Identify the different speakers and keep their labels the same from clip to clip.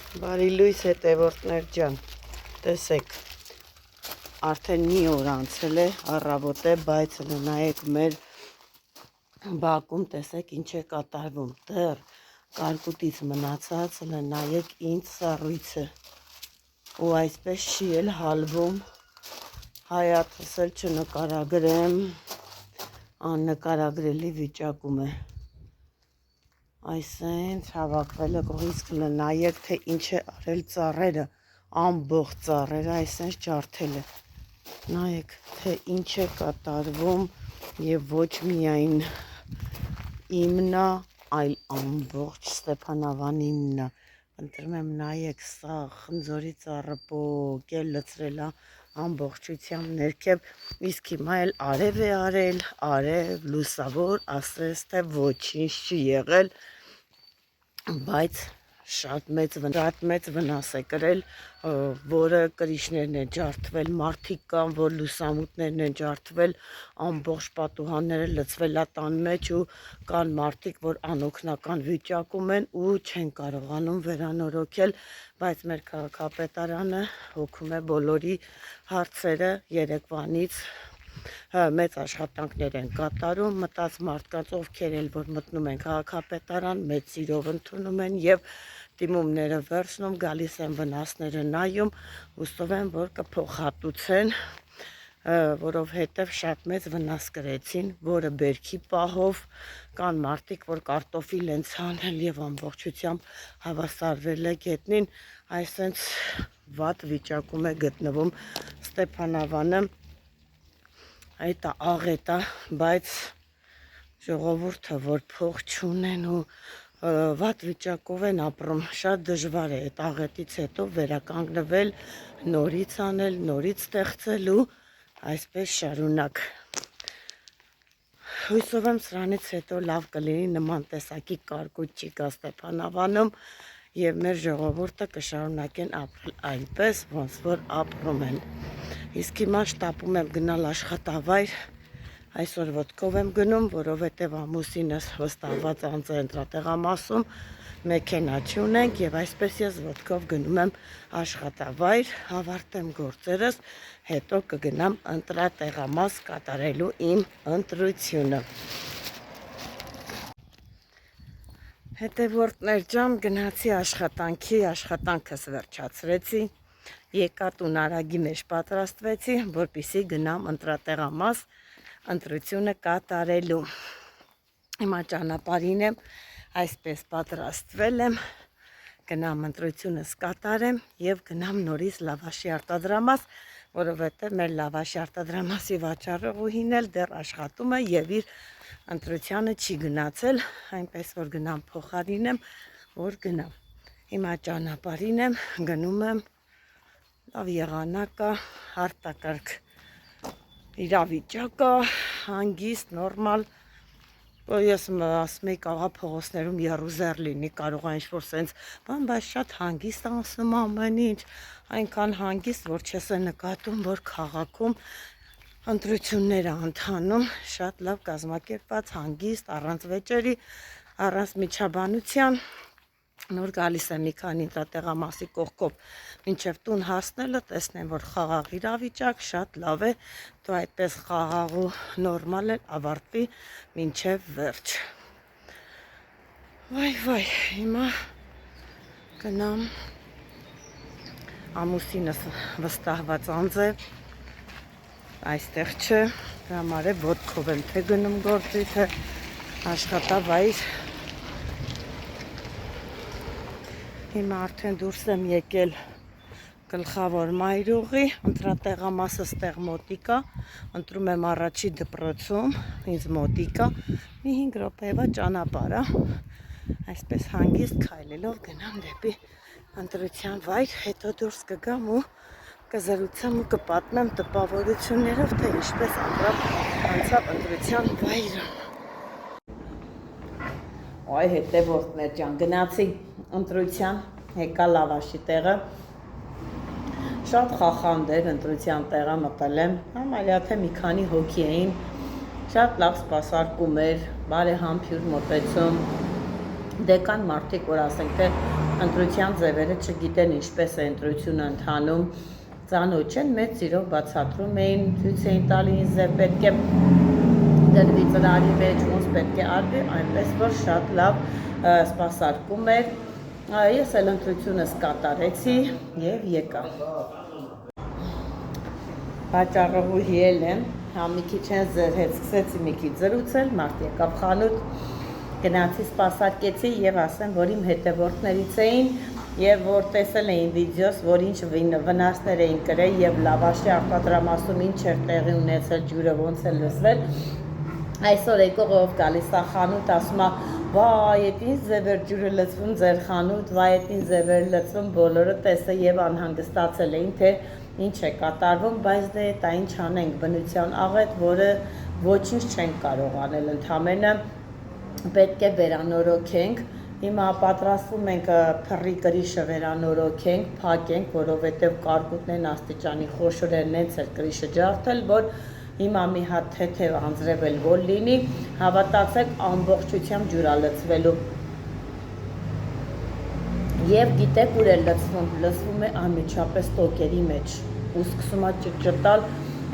Speaker 1: Բարի լույս հետևորդներ ջան, տեսեք, արդեն մի օր անցել է, առավոտ է, բայց նայեք մեր բակում, տեսեք ինչ է կատարվում, դեռ կարկուտից մնացած, նայեք ինձ սառույցը, ու այսպես չի էլ հալվում, հայաթս էլ չնկարագրեմ, աննկարագրելի վիճակում է, այսենց հավաքվել է կողից նայեք, թե ինչ է արել ծառերը, ամբողջ ծառերը այսենց ջարդել է, նայեք, թե ինչ է կատարվում և ոչ միայն իմնա, այլ ամբողջ Ստեփանավանիմնա, ընտրում եմ նայեք, սա խնձորի ծառը պոկ է լցրել ամբողջությամբ ներքև, իսկ հիմա էլ արև է արել, արև լուսավոր, ասես թե ոչինչ չի եղել, բայց շատ մեծ վնաս է կրել, որը կրիչներն է ջարդվել, մարդիկ կան, որ լուսամուտներն են ջարդվել, ամբողջ պատուհանները լցվել է տան մեջ ու կան մարդիկ, որ անօգնական վիճակում են ու չեն կարողանում վերանորոգել, բայց մեր քաղաքապետարանը հոգում է բոլորի հարցերը երեկվանից մեծ աշխատանքներ են կատարում, մտած մարդկանց, ովքեր էլ որ մտնում են քաղաքապետարան, մեծ սիրով ընդունում են և դիմումները վերցնում, գալիս են վնասները նայում, հուսով եմ, որ կփոխհատուցեն, որովհետև շատ մեծ վնաս կրեցին, որը բերքի պահով կան մարդիկ, որ կարտոֆիլ են ցանել և ամբողջությամբ հավասարվել է գետնին, այսենց վատ վիճակում է գտնվում Ստեփանավանը, այդ աղետ է, բայց ժողովուրդը, որ փող չունեն ու վատ վիճակով են ապրում, շատ դժվար է այդ աղետից հետո վերականգնվել, նորից անել, նորից ստեղծելու, այսպես շարունակ։ Հույսով եմ սրանից հետո լավ կլինի նման տեսակի կարկուտ չի գա Ստեփանավանում և մեր ժողովուրդը կշարունակեն ապրել այնպես, ոնց որ ապրում են։ Իսկ հիմա շտապում եմ գնալ աշխատավայր, այսօր ոտքով եմ գնում, որովհետև ամուսինս վստահված անձ է ընտրատեղամասում, մեքենա չունենք և այսպես ես ոտքով գնում եմ աշխատավայր, ավարտեմ գործերս, հետո կգնամ ընտրատեղամաս կատարելու իմ ընտրությունը։ Հետևորդներ ջան, գնացի աշխատանքի, աշխատանքս վերջացրեցի, եկա տուն արագի մեջ պատրաստվեցի, որպեսզի գնամ ընտրատեղամաս ընտրությունը կատարելու։ Հիմա ճանապարհին եմ, այսպես պատրաստվել եմ, գնամ ընտրությունս կատարեմ և գնամ նորից լավաշի արտադրամաս, որովհետև մեր լավաշի արտադրամասի վաճառողուհին էլ դեռ աշխատում է և իր ընտրությանը չի գնացել, այնպես որ գնամ փոխարինեմ, որ գնամ։ Հիմա ճանապարհին եմ, գնում եմ, լավ եղանակ կա, արտակարգ իրավիճակ կա, հանգիստ, նորմալ, ես ասում եի կաղա փողոցներում եռուզեռ լինի, կարող է ինչ-որ սենց, բայց շատ հանգիստ անցնում ամեն ինչ, այնքան հանգիստ, որ չես է նկատում, որ քաղաքում ընտրություններ ընթանում, շատ լավ կազմակերպված, հանգիստ, առանց վեճերի, առանց միջաբանության, նոր գալիս է մի քանի ընտրատեղամասի կողքով, մինչև տուն հասնելը տեսնեմ, որ խաղաղ իրավիճակ, շատ լավ է, դու այդպես խաղաղ ու նորմալ էլ ավարտվի մինչև վերջ։ Վայ, հիմա գնամ, ամուսինս վստահված անձ է, այստեղ չէ, համար է ոտքով եմ թե գնում գործի, թե աշխատավայր։ Հիմա արդեն դուրս եմ եկել գլխավոր մայրուղի, ընտրատեղամասը ստեղ մոտիկա, ընտրում եմ առաջի դպրոցում, ինձ մոտիկա, մի 5 րոպեվա ճանապարհ է, այսպես հանգիստ քայլելով գնամ դեպի ընտրության վայր, հետո դուրս կգամ ու կզրուցեմ ու կպատմեմ տպավորություններով, թե ինչպես անցավ ընտրության վայրը։ Այ հետևորդներ ջան, գնացի ընտրության, եկա լավաշի տեղը, շատ խախանդ էր ընտրության տեղը մտել եմ, համարյա թե մի քանի հոգի էին, շատ լավ սպասարկում էր, բարեհամբույր մոտեցում, դե կան մարդիկ, որ ասենք թե ընտրության ձևերը չգիտեն ինչպես է ընտրությունը ընթանում, ծանոթ չեն, մեծ սիրով բացատրում էին, ցույց էին տալի ինձ ձև պետք է դրվի ծրարի մեջ, ոնց պետք է արվի, այնպես որ շատ լավ սպասարկում էր, ես էլ ընտրությունս կատարեցի և եկա։ Վաճառահույի եմ, մի քիչ են ձեռհետ սկսեցի մի քիչ զրուցել, մարդ եկավ խանութ, գնացի սպասարկեցի և ասեմ, որ իմ հետևորդներից էին և որ տեսել էին վիդեոս, որ ինչ վնասներ էին կրել և լավաշի արտադրամասում ինչ էր տեղի ունեցել, ջուրը ոնց է լսվել, այսօր եկողով գալիս է խանութ, ասում է, վայ, էդ ինչ ձև էր ջուրը լցվում ձեր խանութ, վայ, էդ ինչ ձև էր լցվում, բոլորը տեսել և անհանգստացել էին, թե ինչ է կատարվում, բայց դե դա ինչ անենք, բնության աղետ, որը ոչինչ չենք կարող անել, ընդամենը պետք է վերանորոգենք, հիմա պատրաստվում ենք փռի կրիշը վերանորոգենք, փակենք, որովհետև կարկուտներն աստիճանի խոշոր են էլ կրիշը ջարդել, որ հիմա մի հատ թեթև անձրև էլ որ լինի, հավատացեք ամբողջությամբ ջուր է լցվելու։ Եվ գիտեք ուր է լցվում է անմիջապես տոկերի մեջ, ու սկսում է ճտճտալ,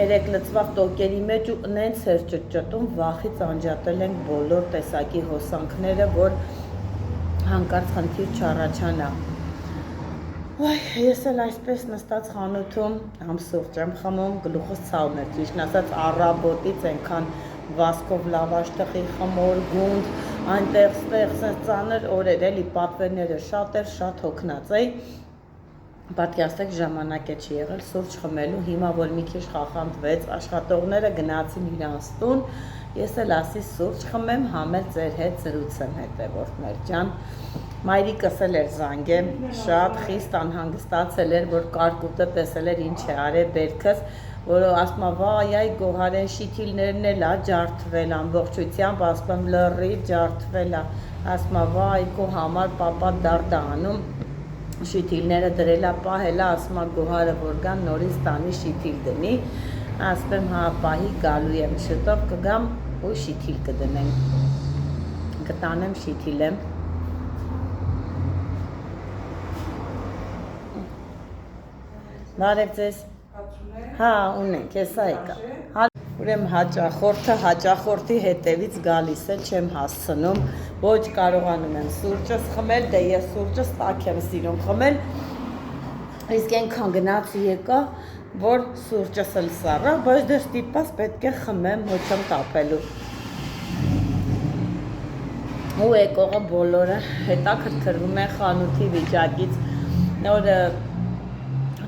Speaker 1: երեք լցվավ տոկերի մեջ ու նենց էր ճտճտում, վախից անջատել ենք բոլոր տեսակի հոսանքները, որ հանկարծ խնդիր չառաջանա։ Ես էլ այսպես նստած խանութում համ սուրճ եմ խմում, գլուխս ցավում էր, ճիշտն ասած առավոտից այնքան վասկով լավաշ տխի խմոր, գունդ, այնտեղ սենց ծանր օրեր էլի պատվերները շատ էր, շատ հոգնած էի, պատկերացրեք ժամանակ է չի եղել սուրճ խմելու, հիմա որ մի քիչ խախանձվեց, աշխատողները գնացին իրանց տուն, ես էլ ասի սուրճ խմեմ, համ էլ ձեր հետ զրուցեմ հետևորդներ ջան, մայրիկս էլ էր զանգել, շատ խիստ անհանգստացել էր, որ կարկուտը տեսել էր ինչ է արել բերքս, որ ասում է վայ, այ գոհարեն շիթիլներն էլ է ջարդվել ամբողջությամբ, ասում եմ լրիվ ջարդվել է, ասում է վայ, քո համար պապա դարդ է անում, շիթիլները դրել է, պահել է, ասում է գոհարը որ գա նորից տանի շիթիլ դնի, ասում եմ հա պահի գալու եմ շուտով կգամ ու շիթիլ կդնեմ, կտանեմ շիթիլ եմ, բարև ձեզ, հա ունենք, հեսա եկա, ուրեմ հաճախորդի հետևից գալիս էլ չեմ հասցնում, ոչ կարողանում եմ սուրճս խմել, դե ես սուրճս տաք եմ սիրում խմել, իսկ ենքան գնացի եկա, որ սուրճս էլ սառա, բայց դե ստիպված պետք է խմեմ, ոչ եմ տապելու, ու եկողը բոլորը հետաքրքրվում են խանութի վիճակից, նոր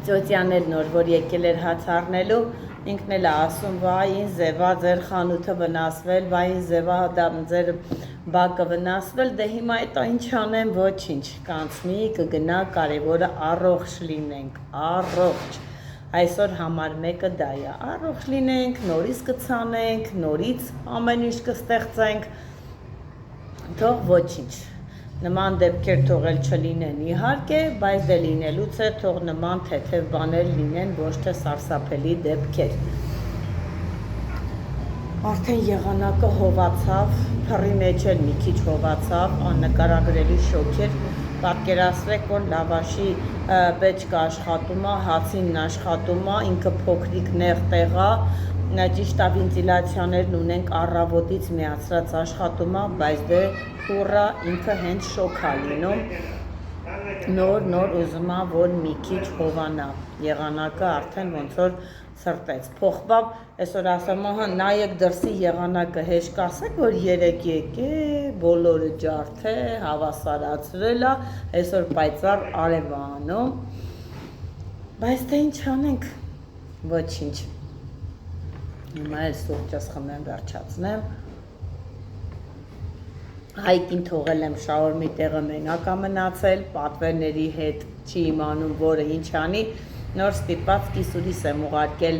Speaker 1: ծյոծյան էլ նոր, որ եկել էր հաց առնելու, ինքն էլ է ասում, վայ, ինձ ձևա ձեր խանութը վնասվել, վայ, ինձ ձևա ձեր բակը վնասվել, դե հիմա էտա ինչ անեմ, ոչինչ, կանցնի, կգնա, կարևորը առողջ լինենք, առողջ, այսօր համար մեկը դա է, առողջ լինենք, նորից կցանենք, նորից ամեն ինչ կստեղծենք, թող ոչինչ, նման դեպքեր թողել չլինեն իհարկե, բայց դե լինելուց է թող նման թեթև բաներ լինեն, ոչ թե սարսափելի դեպքեր։ Արդեն եղանակը հովացավ, փռի մեջ էլ մի քիչ հովացավ, աննկարագրելի շոկ էր, պատկերացրեք, որ լավաշի պեչկը աշխատում է, հացինն աշխատում է, ինքը փոքրիկ նեղ տեղ է, ճիշտ է վենտիլացիաներն ունենք առավոտից միացրած աշխատում է, բայց դե փուռը ինքը հենց շոկ է լինում, նոր ուզում է, որ մի քիչ հովանա, եղանակը արդեն ոնց որ սրտեց, փոխվավ, այսօր ասեմ, նայեք դրսի եղանակը հեշտ կասեք, որ երեկ եկե, բոլորը ջարդե, հավասարացրել է, այսօր պայծառ արև է անում, բայց թե ինչ անենք, ոչինչ, հիմա էլ սուրճս խմեմ վերջացնեմ, Հայկին թողել եմ շաուրմի տեղը մենակ է մնացել, պատվերների հետ չի իմանում, որը ինչ անի, նոր ստիպված կիսուրիս եմ ուղարկել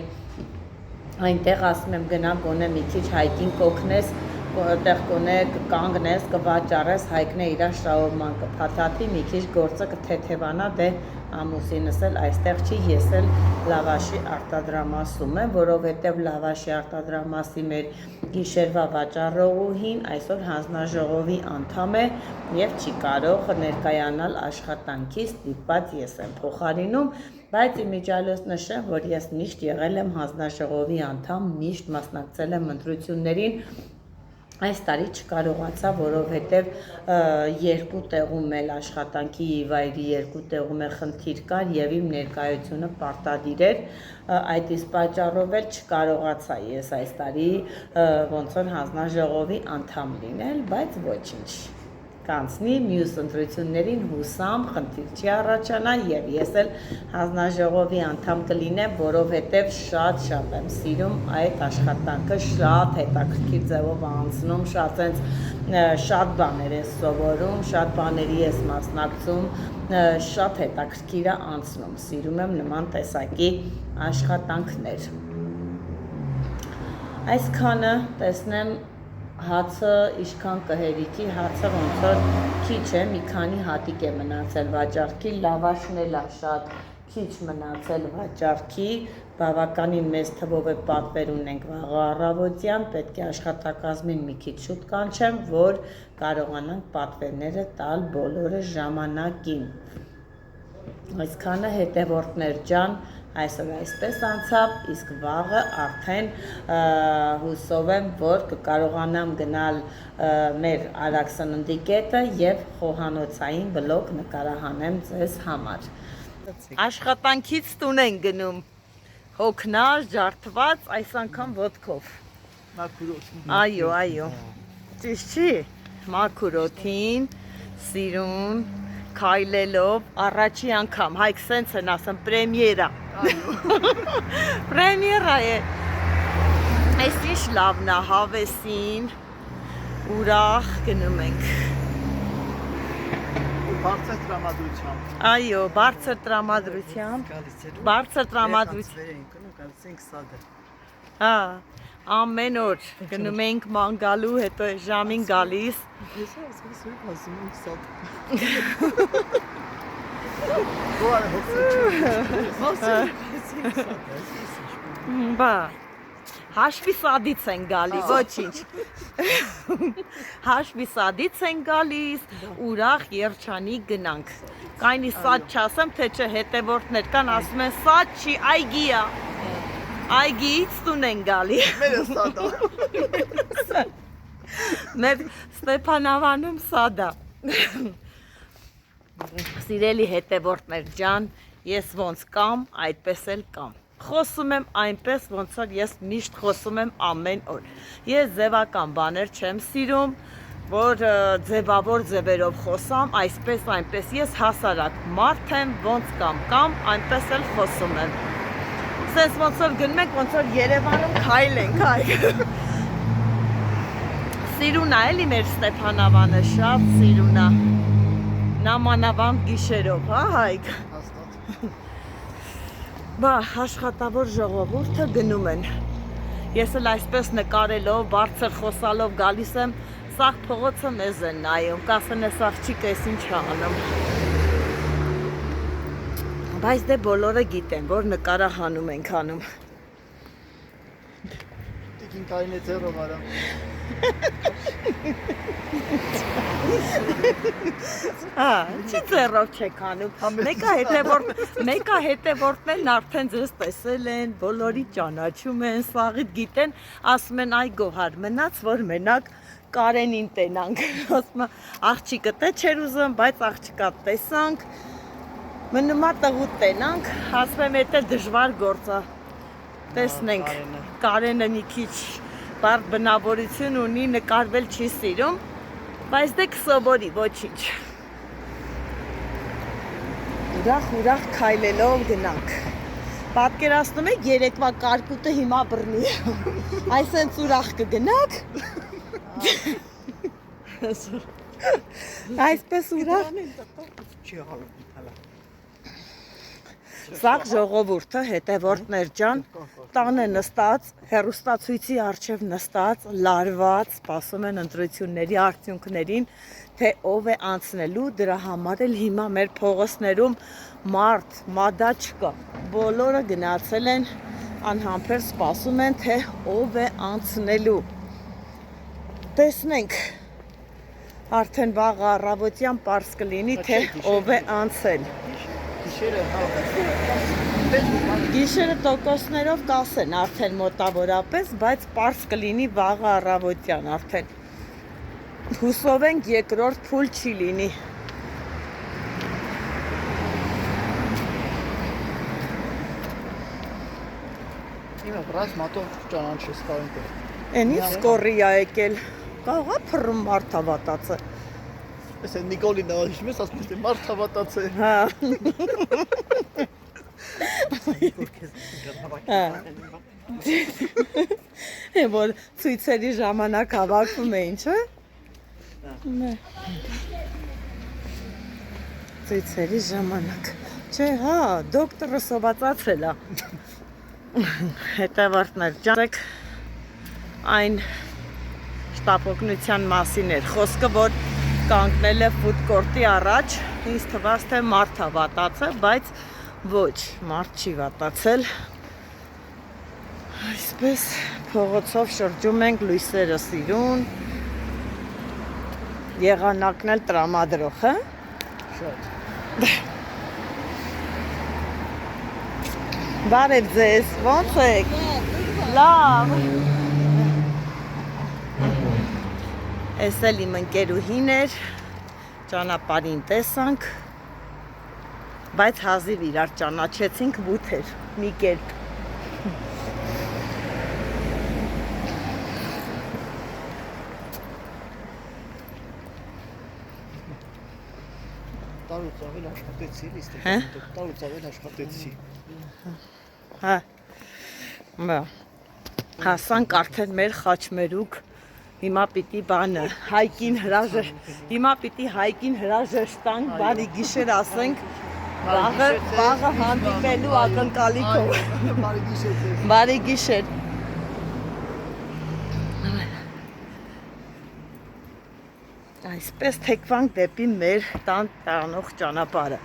Speaker 1: այնտեղ, ասում եմ գնա գոնե մի քիչ Հայկին կօգնես,
Speaker 2: տեղ կոնե կանգնես, կվաճառես, հայկն է իր շահորման կփաթաթի, մի քիչ գործը կթեթևանա, դե ամուսինս էլ այստեղ չի, ես էլ լավաշի արտադրամասում եմ, որովհետև լավաշի արտադրամասի մեր գիշերվա վաճառողուհին այսօր հանձնաժողովի անդամ է եւ չի կարող ներկայանալ աշխատանքի, ստիպված ես եմ փոխարինում, բայց իմիջիալոց նշեմ, որ ես միշտ եղել եմ հանձնաժողովի անդամ, միշտ մասնակցել եմ ընտրություններին. Այս տարի չկարողացա, որովհետև երկու տեղում էլ աշխատանքի վայրի երկու տեղում է խնդիր կար եւ իմ ներկայությունը պարտադիր էր, այդ իսկ պատճառով էլ չկարողացա ես այս տարի ոնց որ հանձնաժողովի անդամ լինել, բայց ոչինչ կանցնի, մյուս ընտրություններին հուսամ, խնդիր չի առաջանա եւ ես էլ հանձնաժողովի անդամ կլինեմ, որովհետեւ շատ եմ սիրում այդ աշխատանքը, շատ հետաքրքիր ձևով անցնում, շատ բաներ ես սովորում, շատ բաների ես մասնակցում, շատ հետաքրքիր է անցնում, սիրում եմ նման տեսակի աշխատանքներ։ Այսքանը տեսնեմ հացը ինչքան կհերիքի, հացը ոնց որ քիչ է, մի քանի հատիկ է մնացել վաճառքի, լավաշն էլ է շատ քիչ մնացել վաճառքի, բավականին մեծ թվով է պատվեր ունենք վաղը առավոտյան, պետք է աշխատակազմին մի քիչ շուտ կանչեմ, որ կարողանանք պատվերները տալ բոլորը ժամանակին։ Այսքանը հետևորդներ ջան, այսօր այսպես անցավ, իսկ վաղը արդեն հուսով եմ, որ կկարողանամ գնալ մեր Արագ սննդի կետը եւ խոհանոցային բլոկ նկարահանեմ ձեզ համար։ Աշխատանքից տուն են գնում, հոգնած, ջարդված, այս անգամ ոտքով։ Այո, ճիշտ չի, մաքուր օդին, սիրուն, քայլելով, առաջի անգամ, հայք սենց են ասում, պրեմիերա։ Պրեմիերա է, այս ինչ լավն է, հավեսին, ուրախ գնում ենք։
Speaker 3: Բարձր տրամադրությամբ։
Speaker 2: Այո, բարձր տրամադրությամբ։ Բարձր
Speaker 3: տրամադրությամբ։
Speaker 2: Հա, ամեն օր գնում ենք ման գալու, հետո ժամին գալիս։
Speaker 3: Ես ասում եմ սադ։
Speaker 2: Բա, հաշվի սադից են գալի, ոչինչ։ Հաշվի սադից են գալիս, ուրախ երջանիկ գնանք։ Կայնի սադ չասեմ, թե չէ հետևորդներ կան, ասում են սադ չի, այգի է։ Այգիից տուն են գալի։
Speaker 3: Մերը սադա։
Speaker 2: Մեր Ստեփանավանում սադա։ Սիրելի հետևորդներ ջան, ես ոնց կամ, այդպես էլ կամ։ Խոսում եմ այնպես, ոնց որ ես միշտ խոսում եմ ամեն օր։ Ես ձևական բաներ չեմ սիրում, որ ձևավոր ձևերով խոսամ, այսպես, այնպես, ես հասարակ մարդ եմ, ոնց կամ, այնպես էլ խոսում եմ։ Սենց ոնց որ գնում ենք, ոնց որ Երևանում քայլ ենք, այ։ Սիրուն է էլի մեր Ստեփանավանը, շատ սիրուն է։ Նամանավանդ գիշերով, հա հայք։ Բա աշխատավոր ժողովուրդը գնում են։ Ես էլ այսպես նկարելով, բարձր խոսալով գալիս եմ, սաղ փողոցը մեզ են նայում, կասեն ես աղջիկ ես ինչ անում։ Բայց դե բոլորը գիտեն, որ նկարահանում ենք անում։
Speaker 3: Տիկին կային է ձեռով արա։
Speaker 2: Չի ձեռով չեք անում, մեկա հետևորդներն արդեն ձեզ տեսել են, բոլորի ճանաչում են, սաղիդ գիտեն, ասում են այ գոհար, մնաց, որ մենակ Կարենին տենանք, ասում աղջիկը տե չեր ուզում, բայց աղջիկա տեսանք, մնում է տղուտ տենանք, ասում եմ էդ է դժվար գործ է, տեսնենք, Կարենը մի քիչ բարդ բնավորություն ունի, նկարվել չի սիրում, բայց դե կսովորի, ոչինչ։ Ուրախ քայլելով գնանք։ Պատկերացնում եք երեկվա կարկուտը հիմա բռնի։ Այսենց ուրախ կգնաք։ Այսպես ուրախ։
Speaker 1: Սաղ ժողովուրդը հետևորդներ ջան տանը նստած, հեռուստացույցի առջև նստած, լարված, սպասում են ընտրությունների արդյունքներին, թե ով է անցնելու, դրա համար էլ հիմա մեր փողոցներում մարդ, մադա չկա, բոլորը գնացել են, անհամբեր սպասում են, թե ով է անցնելու, տեսնենք, արդեն վաղ առավոտյան պարզ կլինի, թե ով է անցել, Գիշերը տոկոսներով կասեն արդեն մոտավորապես, բայց պարզ կլինի վաղը առավոտյան արդեն, հուսով ենք երկրորդ փուլ չի լինի,
Speaker 3: Իմը վրաս մատով ճանանչես կա այնտեղ
Speaker 1: Էնից սկորի ա եկել, կաղա փռում մարդ հավատացը
Speaker 3: Ես են Նիկոլին նավահիշում ես, ասում ես մարդ հավատաց է
Speaker 1: Հա Որ ցույցերի ժամանակ հավաքվում էին, չէ՞։ Ցույցերի ժամանակ։ Չէ, հա, դոկտորը սովածացել է։ Հետևորդներ, ջանեք այն շտապօգնության մասին էր խոսքը, որ կանգնել է ֆուդ-կորտի առաջ, ինձ թվաց, թե մարդ է վատացել, բայց ոչ, մարդ չի վատացել։ Այսպես փողոցով շրջում ենք, լույսերը սիրուն, եղանակն էլ տրամադրող, հա։
Speaker 3: Շատ
Speaker 1: Բարև ձեզ, ո՞նց եք։ Լավ։ Էս էլ իմ ընկերուհին էր, ճանապարհին տեսանք, բայց հազիվ իրար ճանաչեցինք բութ էր, մի կերպ։
Speaker 3: Տարուց ավել աշխատեցի, լիստ
Speaker 1: Հա։
Speaker 3: տարուց ավել աշխատեցի
Speaker 1: Հա։ Բա։ Հասանք արդեն մեր խաչմերուկ, հիմա պիտի բանը, հայկին հրաժեշտանք, բարի գիշեր ասենք, վաղը հանդիպելու ակնկալիքով,
Speaker 3: Բարի գիշեր ձեզ
Speaker 1: բարի գիշեր, այսպես թեքվանք դեպի մեր տան տանող ճանապարհը,